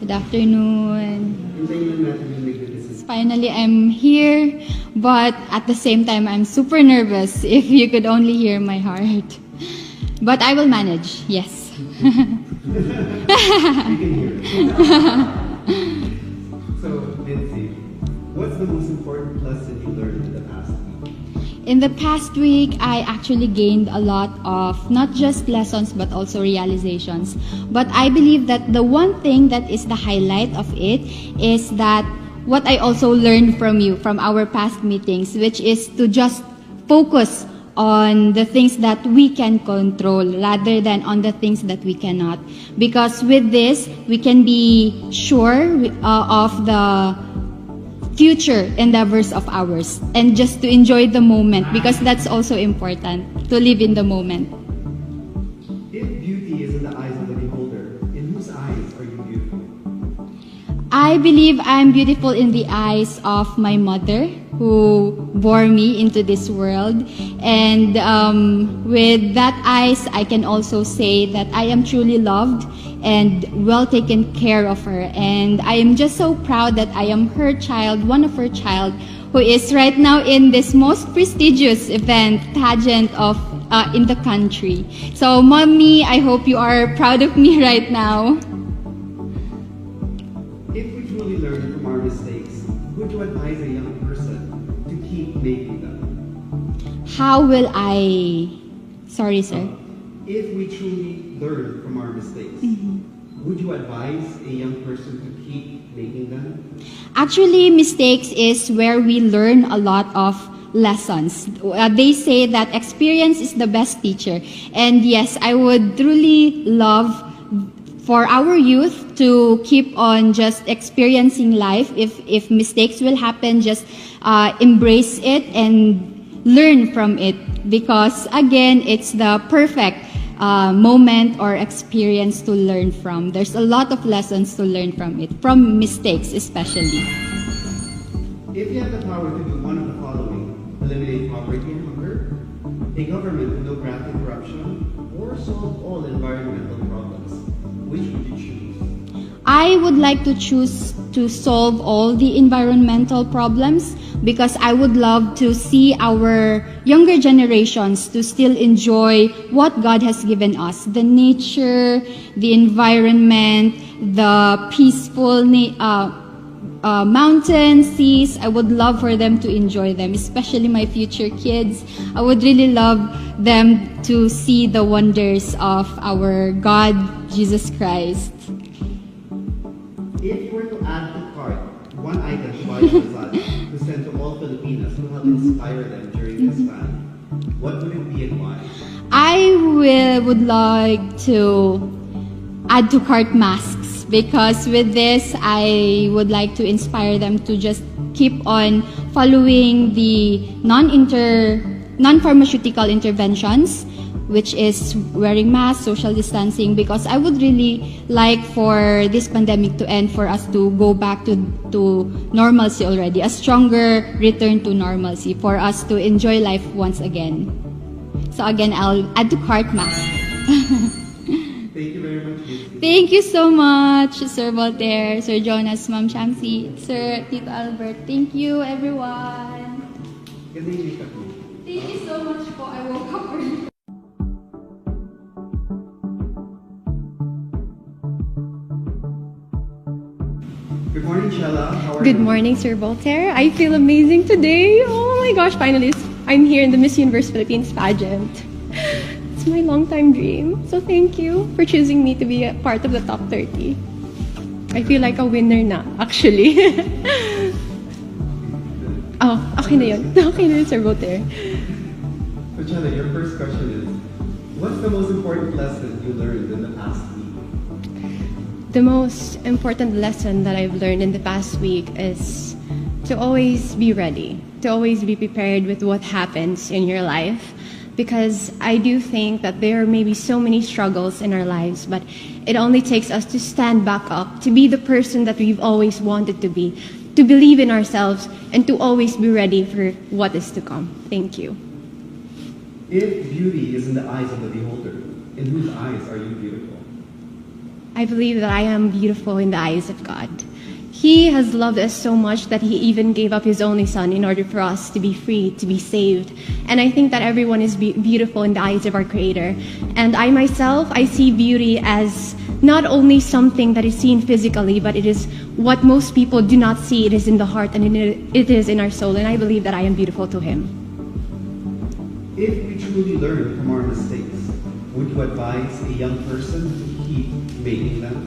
Good afternoon. Finally, I'm here, but at the same time, I'm super nervous, if you could only hear my heart. But I will manage, yes. We can hear it. So, Vincy, what's the most important lesson you learned in the past week? In the past week, I actually gained a lot of not just lessons but also realizations. But I believe that the one thing that is the highlight of it is that what I also learned from you, from our past meetings, which is to just focus on the things that we can control rather than on the things that we cannot. Because with this, we can be sure of the future endeavors of ours and just to enjoy the moment, because that's also important, to live in the moment. If beauty is in the eyes of the beholder, in whose eyes are you beautiful? I believe I'm beautiful in the eyes of my mother, who bore me into this world. And with that eyes, I can also say that I am truly loved and well taken care of her. And I am just so proud that I am her child, one of her child, who is right now in this most prestigious event, pageant of in the country. So, Mommy, I hope you are proud of me right now. If we truly learn from our mistakes, would you advise a young person to keep making them? How will I... Sorry, sir. If we truly learn from our mistakes, would you advise a young person to keep making them? Actually, mistakes is where we learn a lot of lessons. They say that experience is the best teacher. And yes, I would truly love for our youth to keep on just experiencing life. If mistakes will happen, just embrace it and learn from it. Because again, it's the perfect moment or experience to learn from. There's a lot of lessons to learn from it, from mistakes especially. If you have the power to do one of the following, eliminate poverty and hunger, a government with no graft and corruption, or solve all environmental problems, which would you choose? I would like to choose to solve all the environmental problems, because I would love to see our younger generations to still enjoy what God has given us. The nature, the environment, the peaceful mountains, seas. I would love for them to enjoy them, especially my future kids. I would really love them to see the wonders of our God, Jesus Christ. If you were to add to cart one item to buy Lazada to send to all Filipinos who help inspire them during this time, what would it be and why? I would like to add to cart masks, because with this, I would like to inspire them to just keep on following the non-pharmaceutical interventions, which is wearing masks, social distancing, because I would really like for this pandemic to end, for us to go back to normalcy already, a stronger return to normalcy, for us to enjoy life once again. So again, I'll add to cart mask. Thank you very much, Vincy. Thank you so much, Sir Voltaire, Sir Jonas, Ma'am Shamsi, Sir Tito Albert. Thank you, everyone. Thank you so much po. I woke up early. Good morning, Chella. How are Good you? morning, Sir Voltaire. I feel amazing today. Oh my gosh, finally, I'm here in the Miss Universe Philippines pageant. It's my long-time dream. So thank you for choosing me to be a part of the top 30. I feel like a winner na, actually. Oh, okay na yun. Okay na yun, Sir Voltaire. So, Chella, your first question is, what's the most important lesson you learned in the past week? The most important lesson that I've learned in the past week is to always be ready, to always be prepared with what happens in your life. Because I do think that there may be so many struggles in our lives, but it only takes us to stand back up, to be the person that we've always wanted to be, to believe in ourselves, and to always be ready for what is to come. Thank you. If beauty is in the eyes of the beholder, in whose eyes are you beautiful? I believe that I am beautiful in the eyes of God. He has loved us so much that he even gave up his only son in order for us to be free, to be saved. And I think that everyone is beautiful in the eyes of our Creator. And I myself, I see beauty as not only something that is seen physically, but it is what most people do not see. It is in the heart and it is in our soul. And I believe that I am beautiful to him. If we truly learn from our mistakes, would you advise a young person to keep making them?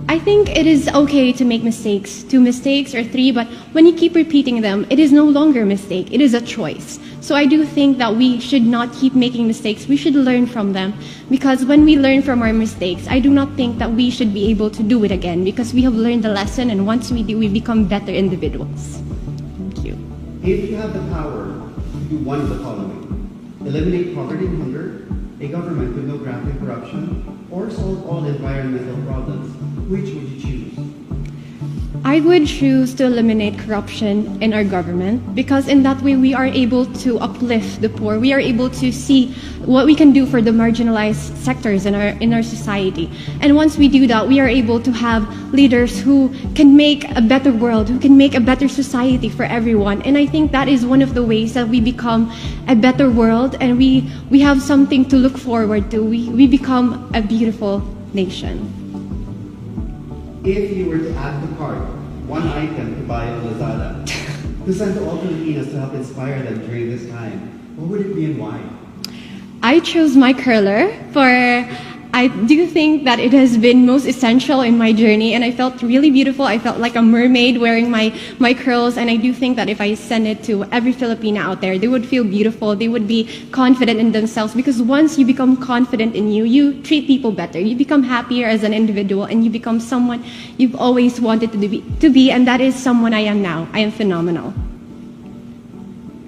I think it is okay to make mistakes, 2 mistakes or 3, but when you keep repeating them, it is no longer a mistake, it is a choice. So I do think that we should not keep making mistakes, we should learn from them. Because when we learn from our mistakes, I do not think that we should be able to do it again, because we have learned the lesson, and once we do, we become better individuals. Thank you. If you have the power to do one of the following: eliminate poverty and hunger, a government with no graft and corruption, or solve all environmental problems, which would you choose? I would choose to eliminate corruption in our government, because in that way we are able to uplift the poor. We are able to see what we can do for the marginalized sectors in our society. And once we do that, we are able to have leaders who can make a better world, who can make a better society for everyone. And I think that is one of the ways that we become a better world, and we have something to look forward to. We become a beautiful nation. If you were to add to cart one item to buy on Lazada, to send to all Filipinos to help inspire them during this time, what would it be and why? I chose my curler for, I do think that it has been most essential in my journey, and I felt really beautiful. I felt like a mermaid wearing my curls, and I do think that if I send it to every Filipina out there, they would feel beautiful, they would be confident in themselves, because once you become confident in you, you treat people better, you become happier as an individual, and you become someone you've always wanted to be, and that is someone I am now. I am phenomenal.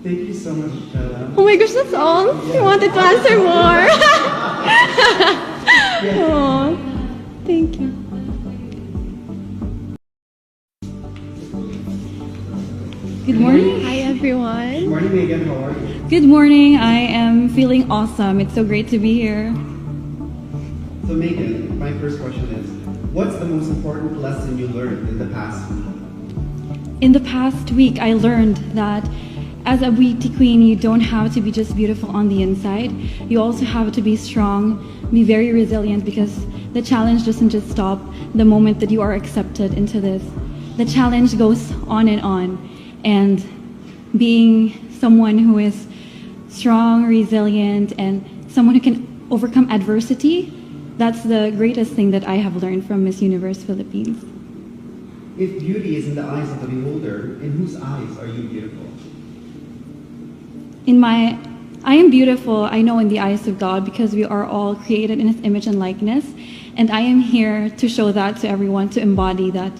Thank you so much, Chella. Oh my gosh, that's all? I wanted to answer more. Oh, thank you. Good morning. Hi, everyone. Good morning, Megan. How are you? Good morning. I am feeling awesome. It's so great to be here. So, Megan, my first question is, what's the most important lesson you learned in the past week? In the past week, I learned that as a beauty queen, you don't have to be just beautiful on the inside. You also have to be strong, be very resilient, because the challenge doesn't just stop the moment that you are accepted into this. The challenge goes on, and being someone who is strong, resilient, and someone who can overcome adversity, that's the greatest thing that I have learned from Miss Universe Philippines. If beauty is in the eyes of the beholder, in whose eyes are you beautiful? I am beautiful, I know, in the eyes of God, because we are all created in His image and likeness, and I am here to show that to everyone, to embody that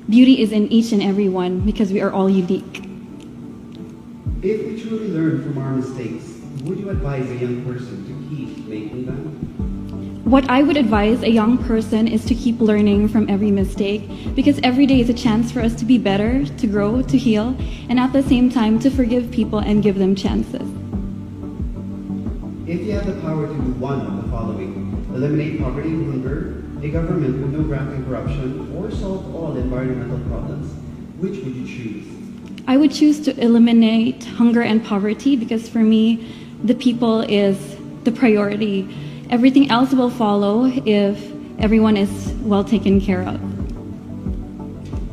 beauty is in each and every one, because we are all unique. If we truly learn from our mistakes, would you advise a young person to keep making them? What I would advise a young person is to keep learning from every mistake, because every day is a chance for us to be better, to grow, to heal, and at the same time to forgive people and give them chances. If you have the power to do one of the following: eliminate poverty and hunger, a government with no graft and corruption, or solve all environmental problems, which would you choose? I would choose to eliminate hunger and poverty, because for me, the people is the priority. Everything else will follow if everyone is well taken care of.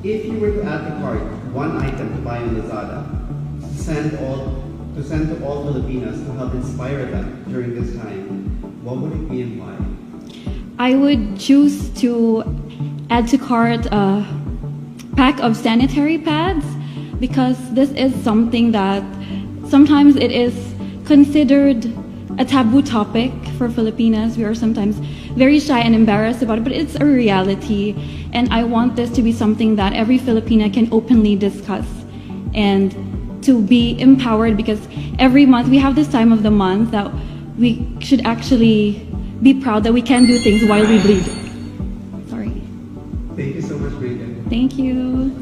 If you were to add to cart one item to buy on Lazada, to send to all Filipinos to help inspire them during this time, what would it be and why? I would choose to add to cart a pack of sanitary pads, because this is something that sometimes it is considered a taboo topic for Filipinas. We are sometimes very shy and embarrassed about it, but it's a reality. And I want this to be something that every Filipina can openly discuss and to be empowered, because every month we have this time of the month that we should actually be proud that we can do things while we bleed. Sorry. Thank you so much, Megan. Thank you.